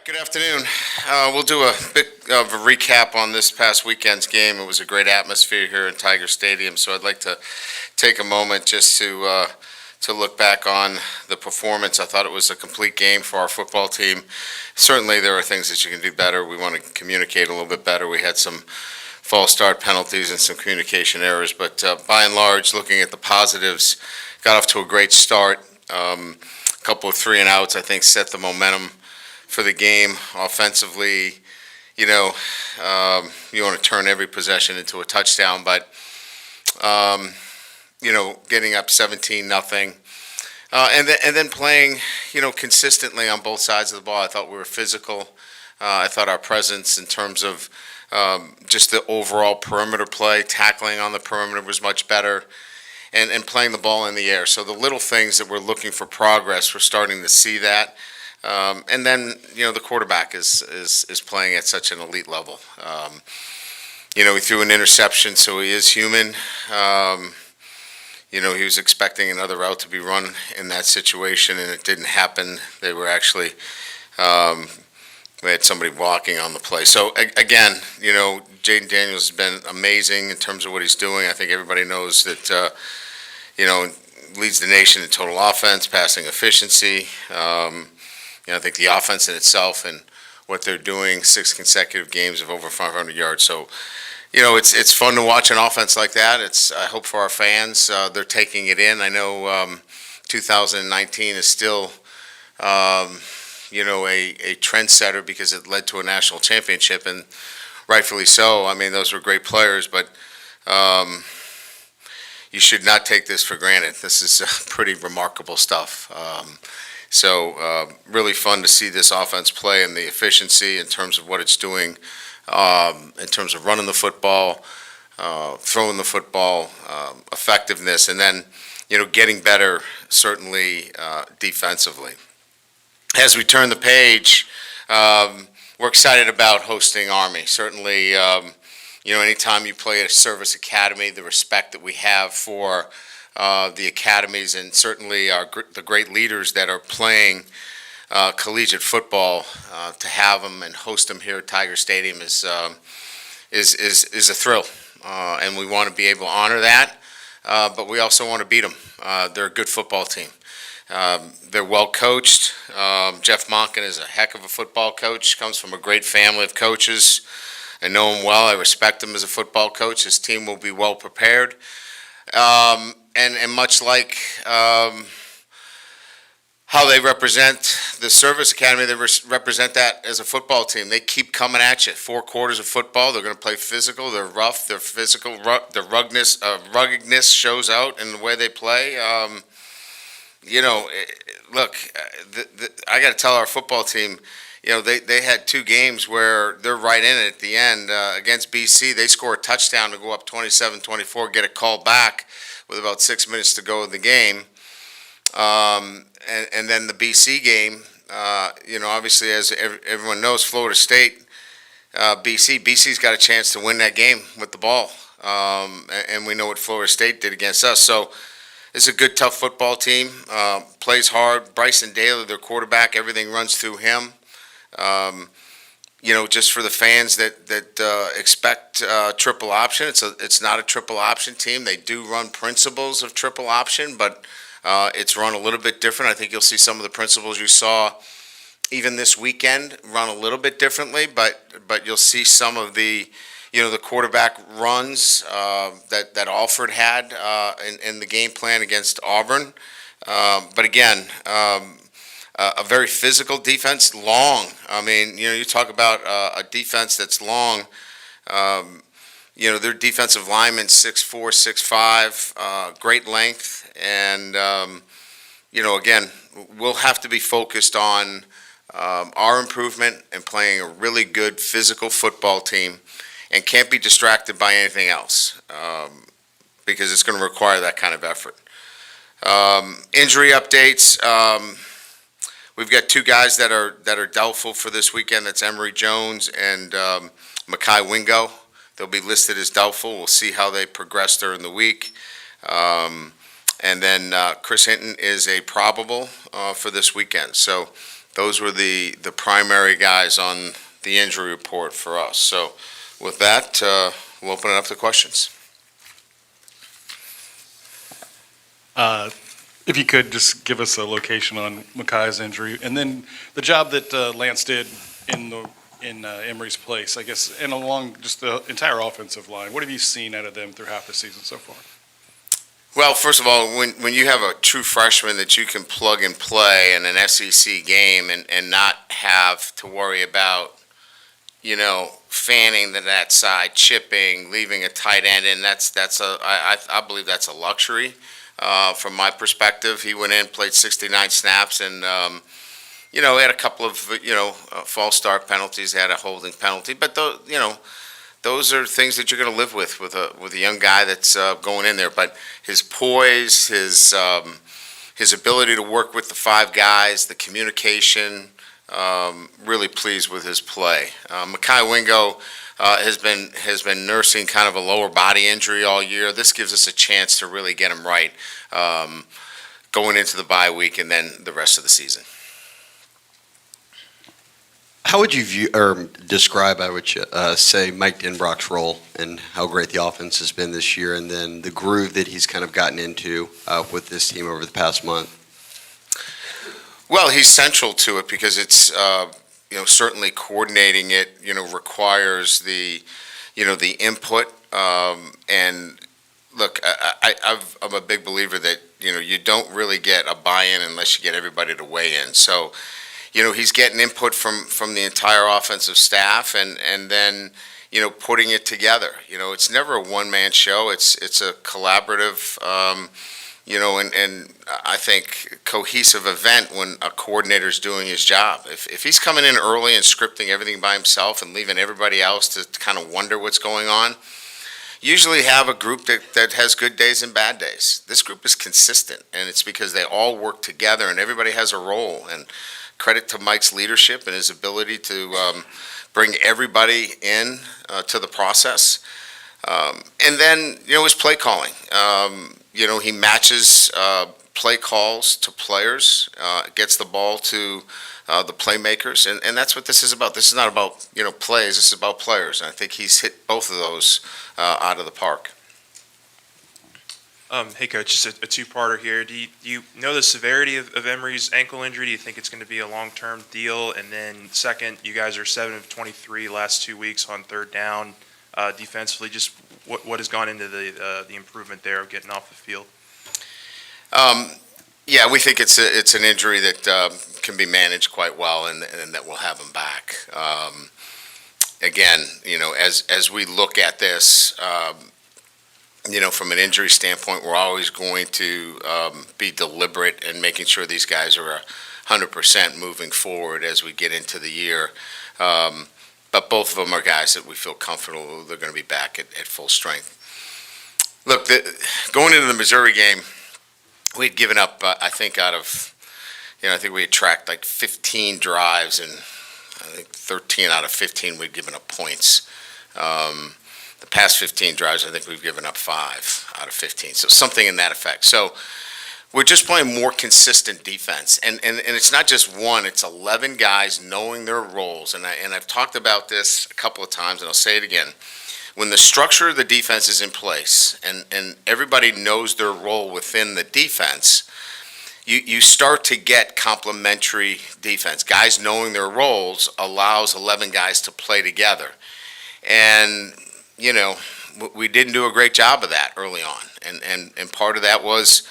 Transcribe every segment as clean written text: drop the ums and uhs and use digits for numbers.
right, good afternoon. We'll do a bit of a recap on this past weekend's game. It was a great atmosphere here in Tiger Stadium, so I'd like to take a moment just to look back on the performance. I thought it was a complete game for our football team. Certainly, there are things that you can do better. We want to communicate a little bit better. We had some false start penalties and some communication errors, but by and large, looking at the positives, got off to a great start. A couple of 3-and-outs, I think, set the momentum for the game offensively. You want to turn every possession into a touchdown, but getting up 17-0, and then playing consistently on both sides of the ball. I thought we were physical. I thought our presence in terms of just the overall perimeter play, tackling on the perimeter was much better, and playing the ball in the air. So the little things that we're looking for progress, we're starting to see that. And then, the quarterback is playing at such an elite level. He threw an interception, so he is human. He was expecting another route to be run in that situation, and it didn't happen. They were actually, we had somebody walking on the play. So, again, Jaden Daniels has been amazing in terms of what he's doing. I think everybody knows that, leads the nation in total offense, passing efficiency. I think the offense in itself and what they're doing, 6 consecutive games of over 500 yards. So, it's fun to watch an offense like that. I hope for our fans, they're taking it in. I know 2019 is still, a trendsetter because it led to a national championship, and rightfully so. I mean, those were great players, but you should not take this for granted. This is pretty remarkable stuff. So really fun to see this offense play and the efficiency in terms of what it's doing, in terms of running the football, throwing the football, effectiveness, and then, getting better, certainly defensively. As we turn the page, we're excited about hosting Army. Certainly, anytime you play at a service academy, the respect that we have for the academies, and certainly the great leaders that are playing collegiate football, to have them and host them here at Tiger Stadium is a thrill, and we want to be able to honor that. But we also want to beat them. They're a good football team. They're well coached. Jeff Monken is a heck of a football coach. Comes from a great family of coaches. I know him well. I respect him as a football coach. His team will be well prepared. And much like how they represent the service academy, they represent that as a football team. They keep coming at you. 4 quarters of football. They're going to play physical. They're rough. They're physical. Their ruggedness shows out in the way they play. Look, I got to tell our football team, they had 2 games where they're right in it at the end. Against BC, they score a touchdown to go up 27-24, get a call back with about 6 minutes to go in the game. And then the BC game, obviously, as everyone knows, Florida State, BC's got a chance to win that game with the ball. And we know what Florida State did against us. So it's a good, tough football team, plays hard. Bryson Daly, their quarterback, everything runs through him. Just for the fans that expect triple option, it's not a triple option team. They do run principles of triple option, but it's run a little bit different. I think you'll see some of the principles you saw even this weekend run a little bit differently, but you'll see some of the the quarterback runs that Alford had in the game plan against Auburn. But again, a very physical defense, long. I mean, you talk about a defense that's long. Their defensive linemen 6'4", 6'5", great length, and again, we'll have to be focused on our improvement and playing a really good physical football team, and can't be distracted by anything else because it's going to require that kind of effort. Injury updates. We've got 2 guys that are doubtful for this weekend. That's Emory Jones and Makai Wingo. They'll be listed as doubtful. We'll see how they progress during the week. And then Chris Hinton is a probable for this weekend. So those were the primary guys on the injury report for us. So with that, we'll open it up to questions. If you could just give us a location on Makai's injury, and then the job that Lance did in Emory's place, I guess, and along just the entire offensive line. What have you seen out of them through half the season so far? Well, first of all, when you have a true freshman that you can plug and play in an SEC game and not have to worry about, fanning to that side, chipping, leaving a tight end in, I believe that's a luxury. From my perspective, he went in, played 69 snaps, and he had a couple of false start penalties, had a holding penalty, but those are things that you're going to live with a young guy that's going in there. But his poise, his ability to work with the five guys, the communication, really pleased with his play. Makai Wingo has been nursing kind of a lower body injury all year. This gives us a chance to really get him right going into the bye week and then the rest of the season. How would you view or describe, I would say, Mike Denbrock's role and how great the offense has been this year, and then the groove that he's kind of gotten into with this team over the past month? Well, he's central to it because it's certainly coordinating it requires the input, and look, I'm a big believer that you don't really get a buy-in unless you get everybody to weigh in. So he's getting input from the entire offensive staff, and then putting it together. It's never a one-man show. It's a collaborative and I think cohesive event when a coordinator's doing his job. If he's coming in early and scripting everything by himself and leaving everybody else to kind of wonder what's going on, usually have a group that has good days and bad days. This group is consistent, and it's because they all work together and everybody has a role. And credit to Mike's leadership and his ability to bring everybody in to the process. And then, his play calling. He matches play calls to players, gets the ball to the playmakers, and that's what this is about. This is not about, plays, this is about players. And I think he's hit both of those out of the park. Hey, Coach, just a two-parter here. Do you know the severity of Emory's ankle injury? Do you think it's going to be a long-term deal? And then second, you guys are 7 of 23 last 2 weeks on third down defensively. Just what has gone into the improvement there of getting off the field? Yeah, we think it's an injury that can be managed quite well, and that we'll have him back. Again, as we look at this, from an injury standpoint, we're always going to be deliberate in making sure these guys are 100% moving forward as we get into the year. But both of them are guys that we feel comfortable they're going to be back at full strength. Look, going into the Missouri game, we'd given up, I think I think we had tracked like 15 drives, and I think 13 out of 15 we'd given up points. The past 15 drives, I think we've given up 5 out of 15, so something in that effect. So we're just playing more consistent defense, and it's not just one, it's 11 guys knowing their roles, and I've talked about this a couple of times, and I'll say it again. When the structure of the defense is in place, and everybody knows their role within the defense, you start to get complementary defense. Guys knowing their roles allows 11 guys to play together, and we didn't do a great job of that early on, and part of that was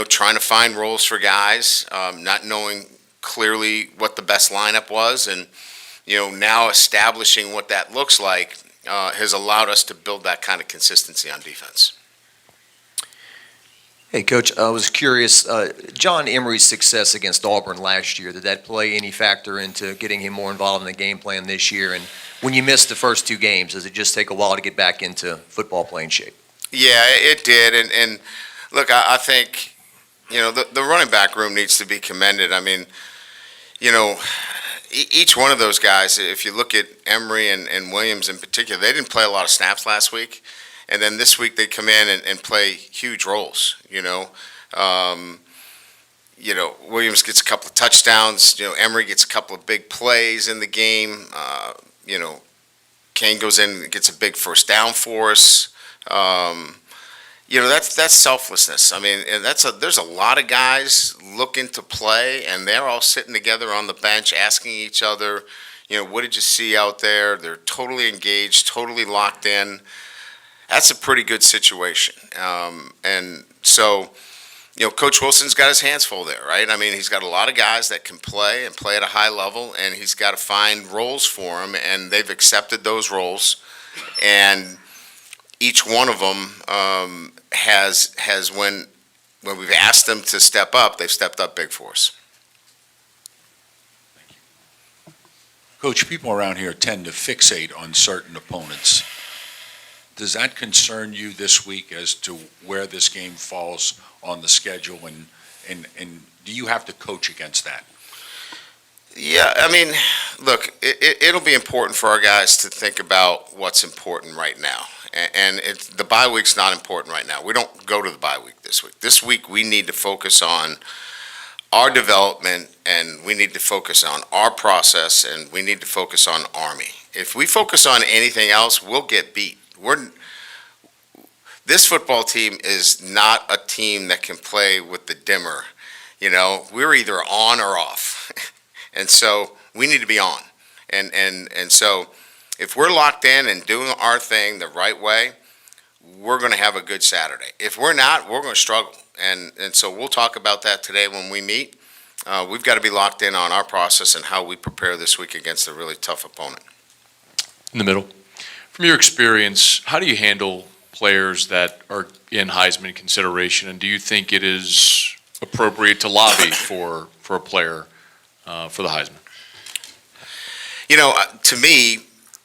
trying to find roles for guys, not knowing clearly what the best lineup was, and now establishing what that looks like has allowed us to build that kind of consistency on defense. Hey, Coach, I was curious, John Emery's success against Auburn last year, did that play any factor into getting him more involved in the game plan this year? And when you missed the first 2 games, does it just take a while to get back into football playing shape? Yeah, it did, and look, I think the running back room needs to be commended. I mean, each one of those guys, if you look at Emory and Williams in particular, they didn't play a lot of snaps last week, and then this week they come in and play huge roles. Williams gets a couple of touchdowns. Emery gets a couple of big plays in the game. Kane goes in and gets a big first down for us. That's selflessness. I mean, and there's a lot of guys looking to play, and they're all sitting together on the bench asking each other, what did you see out there? They're totally engaged, totally locked in. That's a pretty good situation. And so, Coach Wilson's got his hands full there, right? I mean, he's got a lot of guys that can play and play at a high level, and he's got to find roles for them, and they've accepted those roles. And each one of them has when we've asked them to step up, they've stepped up big for us. Coach, people around here tend to fixate on certain opponents. Does that concern you this week as to where this game falls on the schedule, and do you have to coach against that? Yeah, I mean, look, it'll be important for our guys to think about what's important right now. And the bye week's not important right now. We don't go to the bye week this week. This week we need to focus on our development, and we need to focus on our process, and we need to focus on Army. If we focus on anything else, we'll get beat. This football team is not a team that can play with the dimmer. We're either on or off. And so we need to be on. And so if we're locked in and doing our thing the right way, we're going to have a good Saturday. If we're not, we're going to struggle. And so we'll talk about that today when we meet. We've got to be locked in on our process and how we prepare this week against a really tough opponent. In the middle. From your experience, how do you handle players that are in Heisman consideration, and do you think it is appropriate to lobby for a player for the Heisman? To me,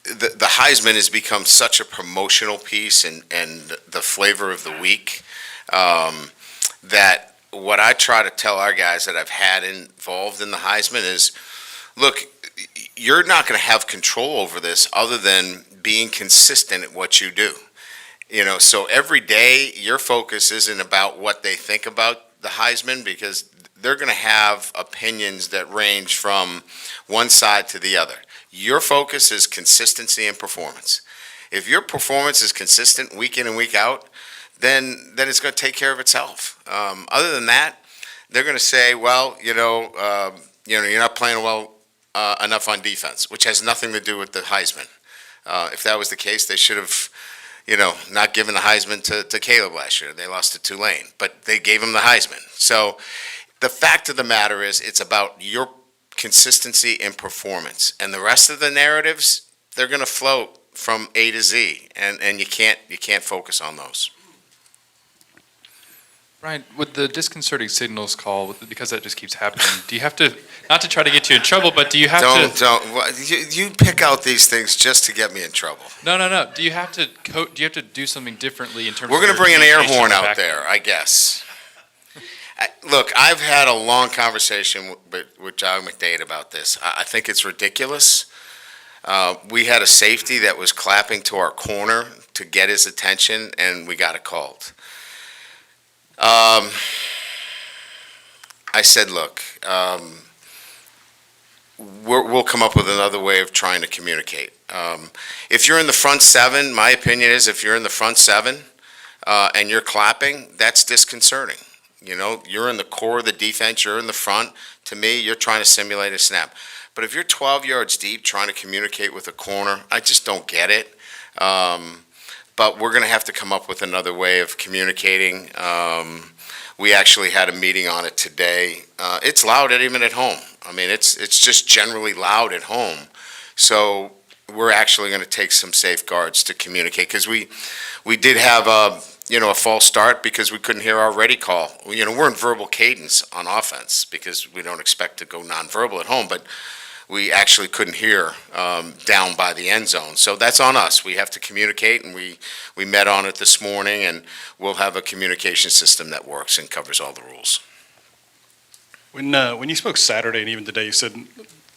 the Heisman has become such a promotional piece and the flavor of the week that what I try to tell our guys that I've had involved in the Heisman is, look, you're not going to have control over this other than being consistent at what you do. So every day your focus isn't about what they think about the Heisman, because they're going to have opinions that range from one side to the other. Your focus is consistency and performance. If your performance is consistent week in and week out, then it's going to take care of itself. Other than that, they're going to say, well, you're not playing well enough on defense, which has nothing to do with the Heisman. If that was the case, they should have, not given the Heisman to Caleb last year. They lost to Tulane, but they gave him the Heisman. So the fact of the matter is, it's about your consistency and performance, and the rest of the narratives, they're going to float from A to Z, and you can't focus on those. Brian, with the disconcerting signals call, because that just keeps happening, do you have to, not to try to get you in trouble, but do you have to? Don't. You pick out these things just to get me in trouble. No. Do you have to do something differently in terms We're of going to bring an air horn out back there, I guess. Look, I've had a long conversation with John McDade about this. I think it's ridiculous. We had a safety that was clapping to our corner to get his attention, and we got it called. I said, look, we'll come up with another way of trying to communicate. If you're in the front seven, my opinion is if you're in the front seven and you're clapping, that's disconcerting. You're in the core of the defense, you're in the front. To me, you're trying to simulate a snap. But if you're 12 yards deep trying to communicate with a corner, I just don't get it. But we're going to have to come up with another way of communicating. We actually had a meeting on it today. It's loud even at home. I mean, it's just generally loud at home. So we're actually going to take some safeguards to communicate, because we did have a false start because we couldn't hear our ready call. We're in verbal cadence on offense because we don't expect to go nonverbal at home, but we actually couldn't hear down by the end zone. So that's on us. We have to communicate, and we met on it this morning, and we'll have a communication system that works and covers all the rules. When you spoke Saturday and even today, you said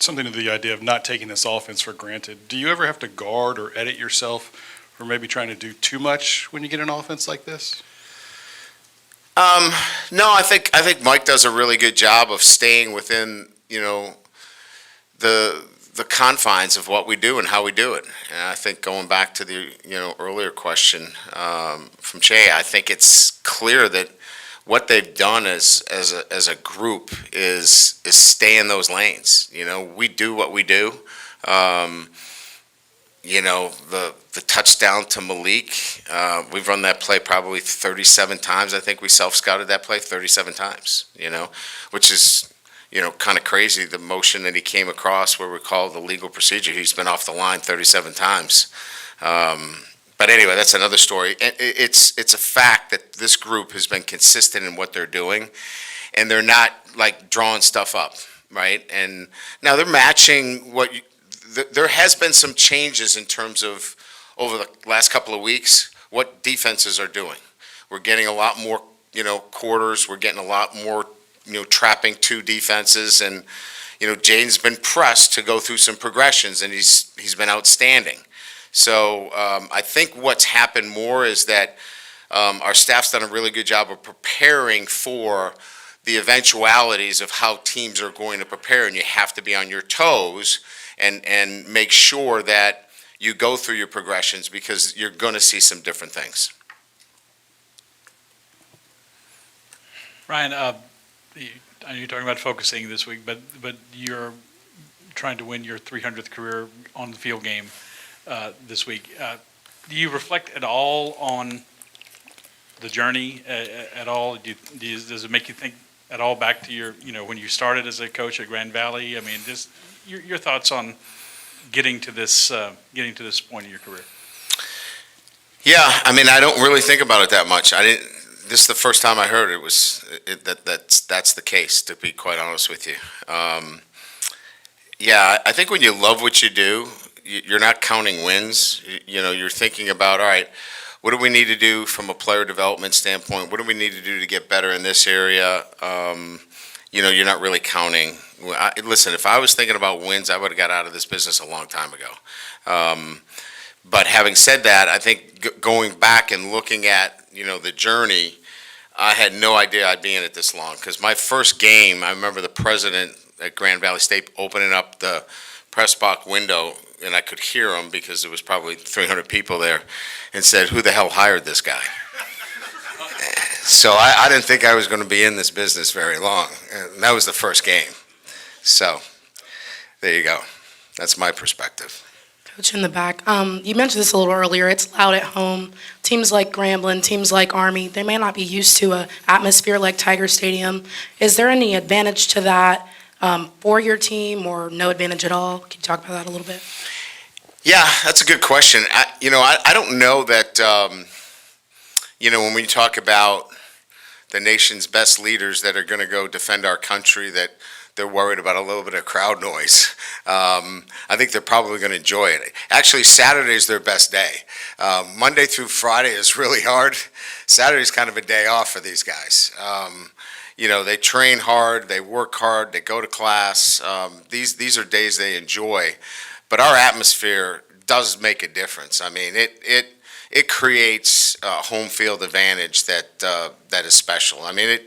something to the idea of not taking this offense for granted. Do you ever have to guard or edit yourself for maybe trying to do too much when you get an offense like this? No, I think Mike does a really good job of staying within, the confines of what we do and how we do it. And I think going back to the, earlier question from Jay, I think it's clear that what they've done as a group is stay in those lanes. We do what we do. The touchdown to Malik, we've run that play probably 37 times. I think we self-scouted that play 37 times, which is, kind of crazy, the motion that he came across where we call the legal procedure. He's been off the line 37 times. But anyway, that's another story. It's a fact that this group has been consistent in what they're doing, and they're not like drawing stuff up, right? And now they're matching there has been some changes in terms of over the last couple of weeks what defenses are doing. We're getting a lot more, quarters. We're getting a lot more, trapping two defenses, and Jaden's been pressed to go through some progressions, and he's been outstanding. So I think what's happened more is that our staff's done a really good job of preparing for the eventualities of how teams are going to prepare, and you have to be on your toes and make sure that you go through your progressions because you're going to see some different things. Ryan, I know you're talking about focusing this week, but you're trying to win your 300th career on the field game this week. Do you reflect at all on the journey at all? Does it make you think at all back to your, when you started as a coach at Grand Valley? I mean, just your thoughts on getting to this point in your career. Yeah, I mean, I don't really think about it that much. This is the first time I heard that's the case, to be quite honest with you. Yeah, I think when you love what you do, you're not counting wins. You're thinking about, all right, what do we need to do from a player development standpoint? What do we need to do to get better in this area? You're not really counting. Listen, if I was thinking about wins, I would have got out of this business a long time ago. But having said that, I think going back and looking at, the journey, I had no idea I'd be in it this long. Because my first game, I remember the president at Grand Valley State opening up the press box window, and I could hear him because there was probably 300 people there, and said, "Who the hell hired this guy?" So I didn't think I was going to be in this business very long. And that was the first game. So there you go. That's my perspective. Coach in the back, you mentioned this a little earlier. It's loud at home. Teams like Grambling, teams like Army, they may not be used to an atmosphere like Tiger Stadium. Is there any advantage to that for your team, or no advantage at all? Can you talk about that a little bit? Yeah, that's a good question. I don't know that, when we talk about the nation's best leaders that are going to go defend our country, that they're worried about a little bit of crowd noise. I think they're probably going to enjoy it. Actually, Saturday's their best day. Monday through Friday is really hard. Saturday's kind of a day off for these guys. They train hard, they work hard, they go to class. These are days they enjoy. But our atmosphere does make a difference. I mean, it creates a home field advantage that is special. I mean,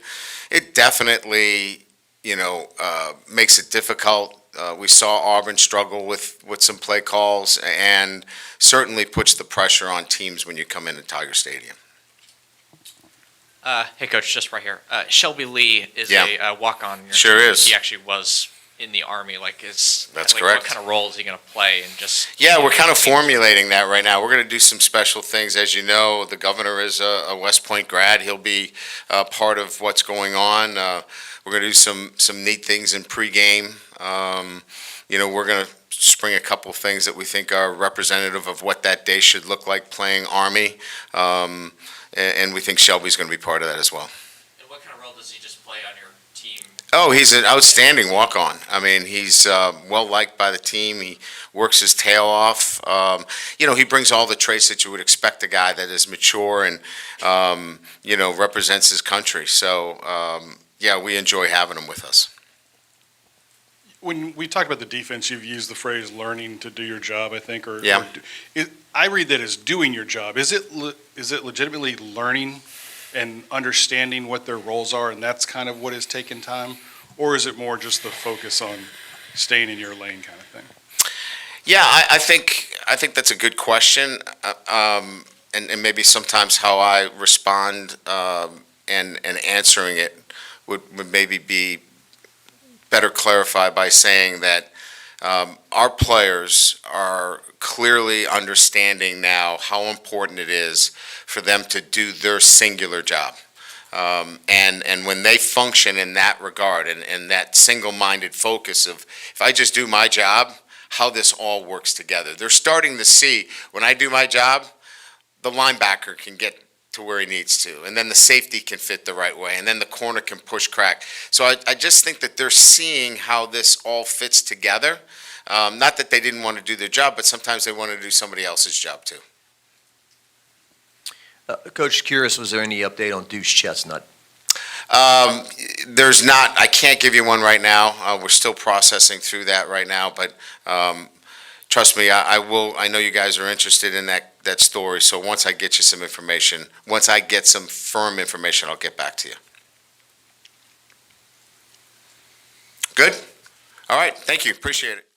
it definitely makes it difficult. We saw Auburn struggle with some play calls, and certainly puts the pressure on teams when you come into Tiger Stadium. Hey, Coach, just right here. Shelby Lee is Yeah. a walk-on. in your Sure team. is. He actually was in the Army. That's like, correct. What kind of role is he going to play? And just Yeah, we're kind of formulating that right now. We're going to do some special things. As you know, the governor is a West Point grad. He'll be part of what's going on. We're going to do some neat things in pregame. We're going to spring a couple of things that we think are representative of what that day should look like playing Army. And we think Shelby's going to be part of that as well. And what kind of role does he just play on your team? Oh, he's an outstanding walk-on. I mean, he's well-liked by the team. He works his tail off. He brings all the traits that you would expect a guy that is mature and, represents his country. So, we enjoy having him with us. When we talk about the defense, you've used the phrase "learning to do your job," I think, Yeah. I read that as doing your job. Is it legitimately learning and understanding what their roles are, and that's kind of what has taken time? Or is it more just the focus on staying in your lane kind of thing? Yeah, I think that's a good question, and maybe sometimes how I respond and answering it would maybe be better clarified by saying that our players are clearly understanding now how important it is for them to do their singular job. And when they function in that regard and that single-minded focus of, if I just do my job, how this all works together. They're starting to see, when I do my job, the linebacker can get to where he needs to, and then the safety can fit the right way, and then the corner can push crack. So I just think that they're seeing how this all fits together. Not that they didn't want to do their job, but sometimes they want to do somebody else's job too. Coach, curious, was there any update on Deuce Chestnut? There's not, I can't give you one right now. We're still processing through that right now, but trust me, I will, I know you guys are interested in that story, so once I get you some information, once I get some firm information, I'll get back to you. Good? All right, thank you, appreciate it.